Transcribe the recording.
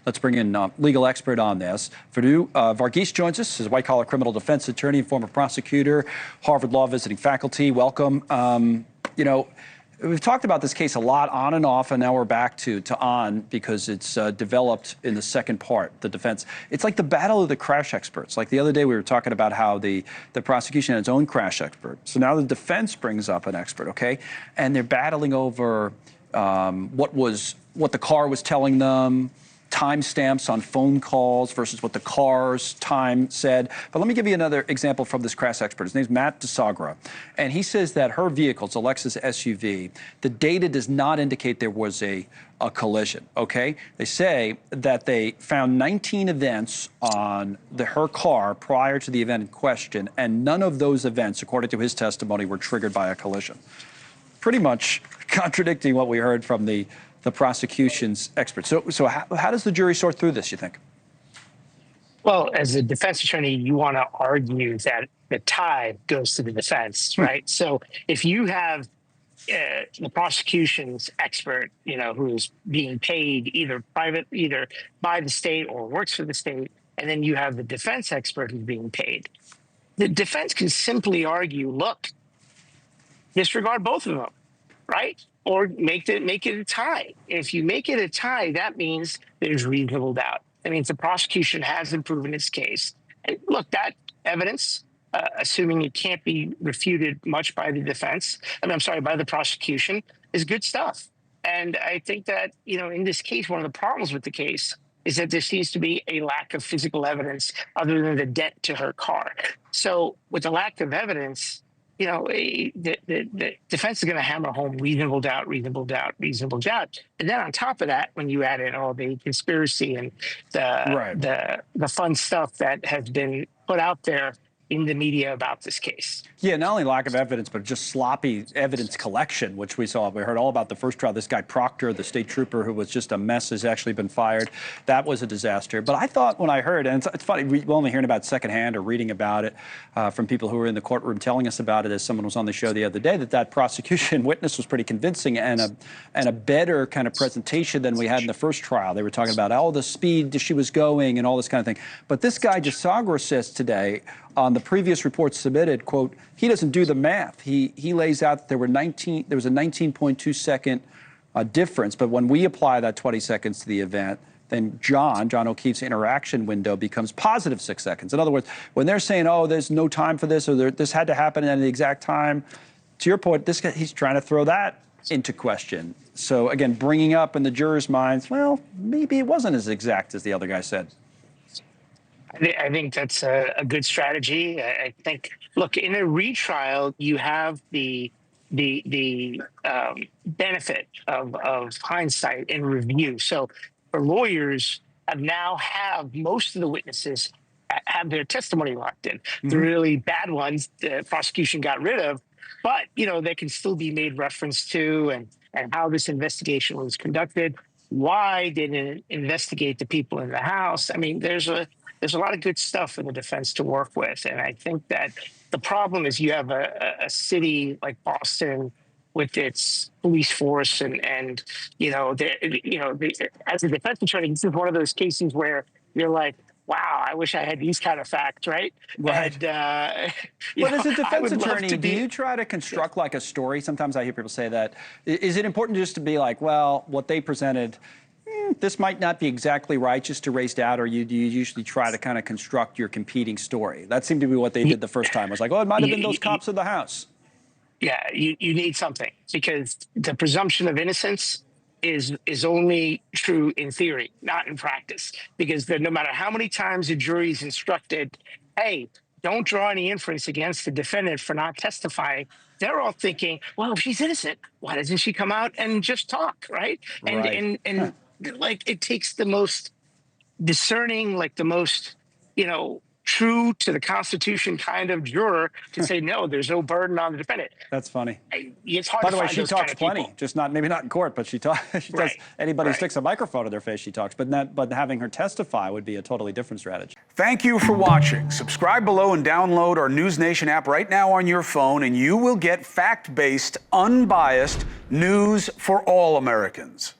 Let's bring in legal expert on this. Vinoo Varghese joins us, as a white-collar criminal defense attorney and former prosecutor, Harvard Law visiting faculty. Welcome. You know, we've talked about this case a lot on and off, and now we're back to on because it's developed in the second part, the defense. It's like the battle of the crash experts. Like the other day we were talking about how the prosecution had its own crash expert. So now the defense brings up an expert, okay? And they're battling over what the car was telling them, timestamps on phone calls versus what the car's time said. But let me give you another example from this crash expert. His name's Matt DeSagra, and he says that her vehicle, it's a Lexus SUV, the data does not indicate there was a collision, okay? They say that they found 19 events on her car prior to the event in question, and none of those events, according to his testimony, were triggered by a collision. Pretty much contradicting what we heard from the prosecution's experts. So how does the jury sort through this, you think? Well, as a defense attorney, you want to argue that the tie goes to the defense, right? So if you have the prosecution's expert, you know, who's being paid either by the state or works for the state, and then you have the defense expert who's being paid, the defense can simply argue, look, disregard both of them, right? Or make it a tie. If you make it a tie, that means there's reasonable doubt. That means the prosecution hasn't proven its case. And look, that evidence, assuming it can't be refuted much by the defense, by the prosecution, is good stuff. And I think that, you know, in this case, one of the problems with the case is that there seems to be a lack of physical evidence other than the dent to her car. So with the lack of evidence, you know, the defense is going to hammer home reasonable doubt, reasonable doubt, reasonable doubt. And then on top of that, when you add in all the conspiracy and the fun stuff that has been put out there in the media about this case. Yeah, not only lack of evidence, but just sloppy evidence collection, which we saw. We heard all about the first trial. This guy Proctor, the state trooper who was just a mess, has actually been fired. That was a disaster. But I thought when I heard, and it's funny, we're only hearing about secondhand or reading about it from people who were in the courtroom telling us about it, as someone was on the show the other day, that prosecution witness was pretty convincing and a better kind of presentation than we had in the first trial. They were talking about all the speed she was going and all this kind of thing. But this guy DeSagra says today, on the previous report submitted, quote, he doesn't do the math. He lays out that there was a 19.2 second difference, but when we apply that 20 seconds to the event, then John O'Keefe's interaction window becomes positive 6 seconds. In other words, when they're saying, oh, there's no time for this, or this had to happen at the exact time, to your point, this guy, he's trying to throw that into question. So again, bringing up in the jurors' minds, well, maybe it wasn't as exact as the other guy said. I think that's a good strategy. I think, look, in a retrial, you have the benefit of hindsight and review. So for lawyers, have most of the witnesses have their testimony locked in. Mm-hmm. The really bad ones, the prosecution got rid of, but, you know, they can still be made reference to and how this investigation was conducted. Why didn't it investigate the people in the house? I mean, there's a lot of good stuff for the defense to work with. And I think that the problem is you have a city like Boston with its police force and as a defense attorney, this is one of those cases where you're like, wow, I wish I had these kind of facts, right? Right. And, but as a defense attorney, do you try to construct like a story? Sometimes I hear people say that. Is it important just to be like, well, what they presented, this might not be exactly right, just to raise doubt, or do you usually try to kind of construct your competing story? That seemed to be what they did the first time. It was like, oh, it might have been those cops in the house. Yeah, you need something, because the presumption of innocence is only true in theory, not in practice. Because no matter how many times the jury is instructed, hey, don't draw any inference against the defendant for not testifying, they're all thinking, well, if she's innocent, why doesn't she come out and just talk, right? And like, it takes the most discerning, like the most, you know, true to the Constitution kind of juror to say, no, there's no burden on the defendant. That's funny. It's hard By to the way, find she those talks kind of plenty, people. just maybe not in court, but she talks. She does. Anybody who sticks a microphone to their face, she talks. But having her testify would be a totally different strategy. Thank you for watching. Subscribe below and download our NewsNation app right now on your phone, and you will get fact-based, unbiased news for all Americans.